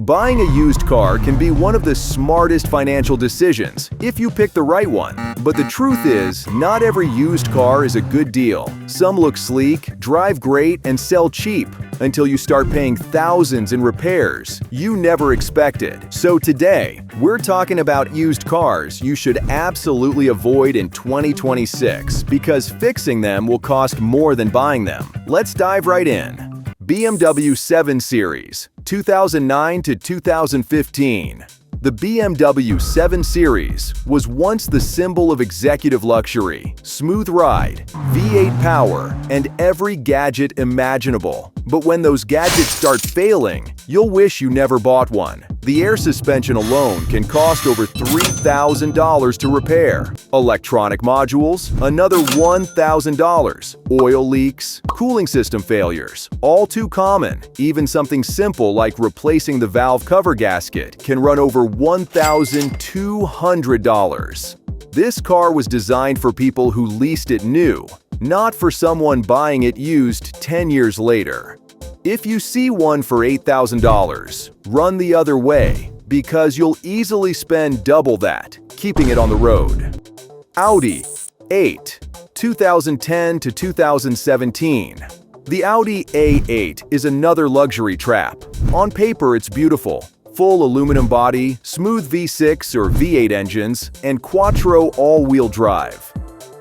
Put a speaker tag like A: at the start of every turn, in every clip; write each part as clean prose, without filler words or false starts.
A: Buying a used car can be one of the smartest financial decisions if you pick the right one. But the truth is, not every used car is a good deal. Some look sleek, drive great, and sell cheap until you start paying thousands in repairs you never expected. So today, we're talking about used cars you should absolutely avoid in 2026 because fixing them will cost more than buying them. Let's dive right in. BMW 7 Series, 2009 to 2015. The BMW 7 Series was once the symbol of executive luxury, smooth ride, V8 power, and every gadget imaginable. But when those gadgets start failing, you'll wish you never bought one. The air suspension alone can cost over $3,000 to repair. Electronic modules, another $1,000. Oil leaks, cooling system failures, all too common. Even something simple like replacing the valve cover gasket can run over $1,200. This car was designed for people who leased it new, not for someone buying it used 10 years later. If you see one for $8,000, run the other way because you'll easily spend double that keeping it on the road. Audi A8, 2010 to 2017. The Audi A8 is another luxury trap. On paper, it's beautiful. Full aluminum body, smooth V6 or V8 engines, and quattro all-wheel drive.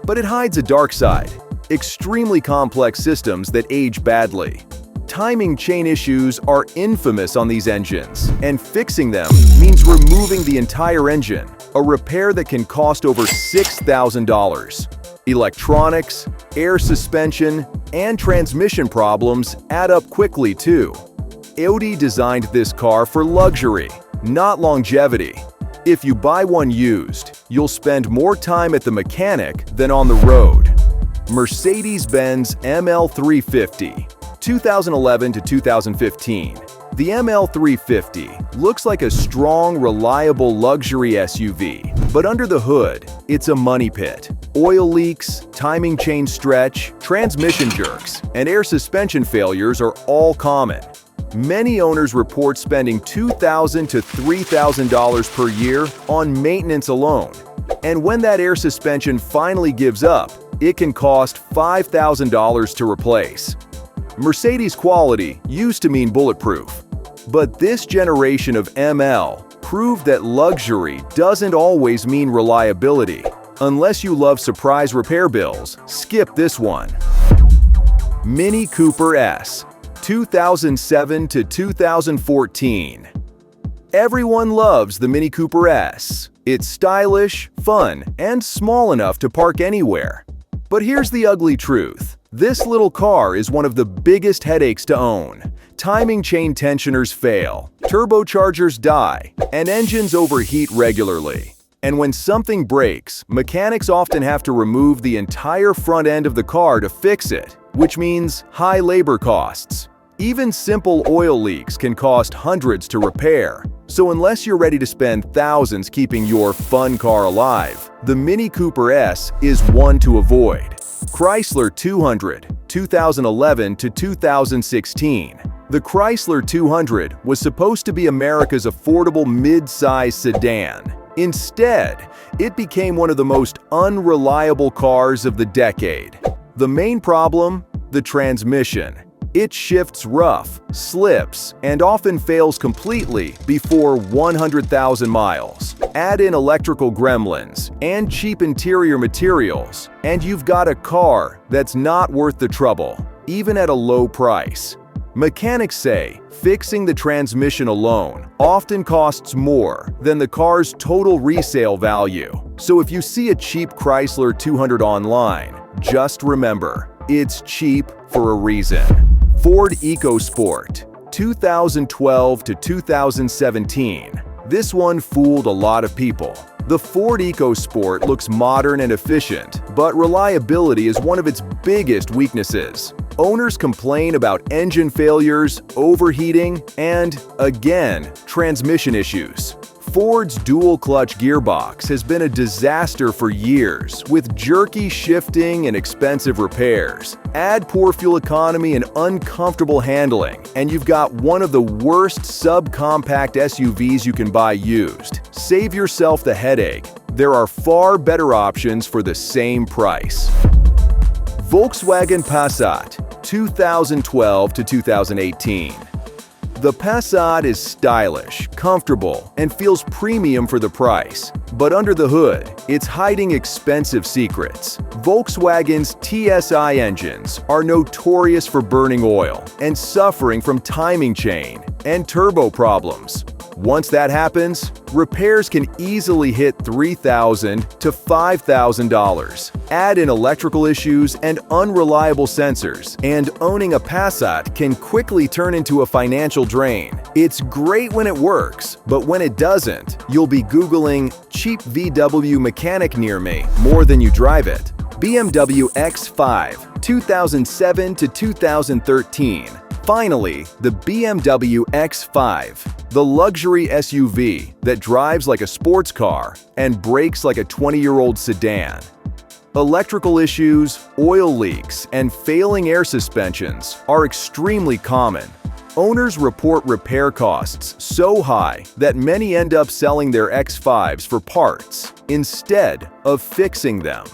A: But it hides a dark side. Extremely complex systems that age badly. Timing chain issues are infamous on these engines, and fixing them means removing the entire engine, a repair that can cost over $6,000. Electronics, air suspension, and transmission problems add up quickly too. Audi designed this car for luxury, not longevity. If you buy one used, you'll spend more time at the mechanic than on the road. Mercedes-Benz ML 350, 2011 to 2015. The ML 350 looks like a strong, reliable luxury SUV, but under the hood, it's a money pit. Oil leaks, timing chain stretch, transmission jerks, and air suspension failures are all common. Many owners report spending $2,000 to $3,000 per year on maintenance alone. And when that air suspension finally gives up, it can cost $5,000 to replace. Mercedes quality used to mean bulletproof, but this generation of ML proved that luxury doesn't always mean reliability. Unless you love surprise repair bills, skip this one. Mini Cooper S, 2007 to 2014. Everyone loves the Mini Cooper S. It's stylish, fun, and small enough to park anywhere. But here's the ugly truth. This little car is one of the biggest headaches to own. Timing chain tensioners fail, turbochargers die, and engines overheat regularly. And when something breaks, mechanics often have to remove the entire front end of the car to fix it, which means high labor costs. Even simple oil leaks can cost hundreds to repair. So unless you're ready to spend thousands keeping your fun car alive, the Mini Cooper S is one to avoid. Chrysler 200, 2011 to 2016. The Chrysler 200 was supposed to be America's affordable mid-size sedan. Instead, it became one of the most unreliable cars of the decade. The main problem? The transmission. It shifts rough, slips, and often fails completely before 100,000 miles. Add in electrical gremlins and cheap interior materials, and you've got a car that's not worth the trouble, even at a low price. Mechanics say fixing the transmission alone often costs more than the car's total resale value. So if you see a cheap Chrysler 200 online, just remember, it's cheap for a reason. Ford EcoSport, 2012 to 2017. This one fooled a lot of people. The Ford EcoSport looks modern and efficient, but reliability is one of its biggest weaknesses. Owners complain about engine failures, overheating, and, again, transmission issues. Ford's dual-clutch gearbox has been a disaster for years, with jerky shifting and expensive repairs. Add poor fuel economy and uncomfortable handling, and you've got one of the worst subcompact SUVs you can buy used. Save yourself the headache. There are far better options for the same price. Volkswagen Passat, 2012 to 2018. The Passat is stylish, comfortable, and feels premium for the price. But under the hood, it's hiding expensive secrets. Volkswagen's TSI engines are notorious for burning oil and suffering from timing chain and turbo problems. Once that happens, repairs can easily hit $3,000 to $5,000. Add in electrical issues and unreliable sensors, and owning a Passat can quickly turn into a financial drain. It's great when it works, but when it doesn't, you'll be Googling cheap VW mechanic near me more than you drive it. BMW X5, 2007 to 2013. Finally, the BMW X5, the luxury SUV that drives like a sports car and brakes like a 20-year-old sedan. Electrical issues, oil leaks, and failing air suspensions are extremely common. Owners report repair costs so high that many end up selling their X5s for parts instead of fixing them.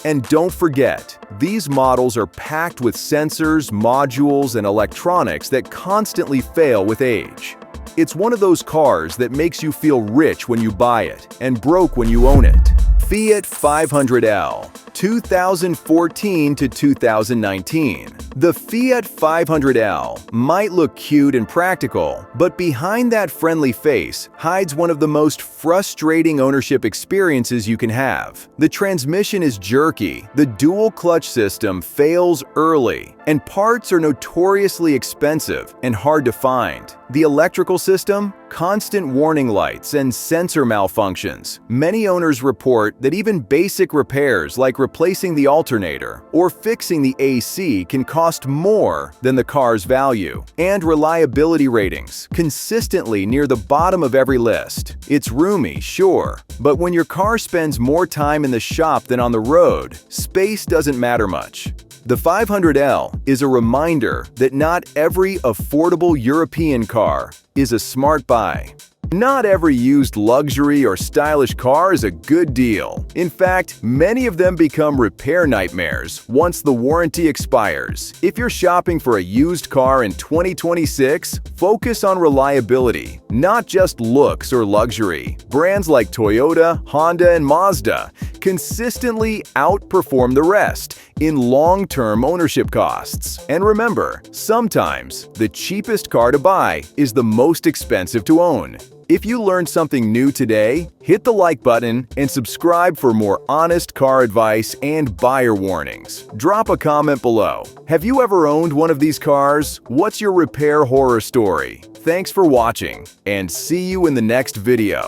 A: And don't forget, these models are packed with sensors, modules, and electronics that constantly fail with age. It's one of those cars that makes you feel rich when you buy it and broke when you own it. Fiat 500L, 2014 to 2019. The Fiat 500L might look cute and practical, but behind that friendly face hides one of the most frustrating ownership experiences you can have. The transmission is jerky, the dual-clutch system fails early, and parts are notoriously expensive and hard to find. The electrical system? Constant warning lights and sensor malfunctions. Many owners report that even basic repairs like replacing the alternator or fixing the AC can cost more than the car's value. And reliability ratings, consistently near the bottom of every list. It's roomy, sure, but when your car spends more time in the shop than on the road, space doesn't matter much. The 500L is a reminder that not every affordable European car is a smart buy. Not every used luxury or stylish car is a good deal. In fact, many of them become repair nightmares once the warranty expires. If you're shopping for a used car in 2026, focus on reliability, not just looks or luxury. Brands like Toyota, Honda, and Mazda consistently outperform the rest in long-term ownership costs. And remember, sometimes the cheapest car to buy is the most expensive to own. If you learned something new today, hit the like button and subscribe for more honest car advice and buyer warnings. Drop a comment below. Have you ever owned one of these cars? What's your repair horror story? Thanks for watching, and see you in the next video.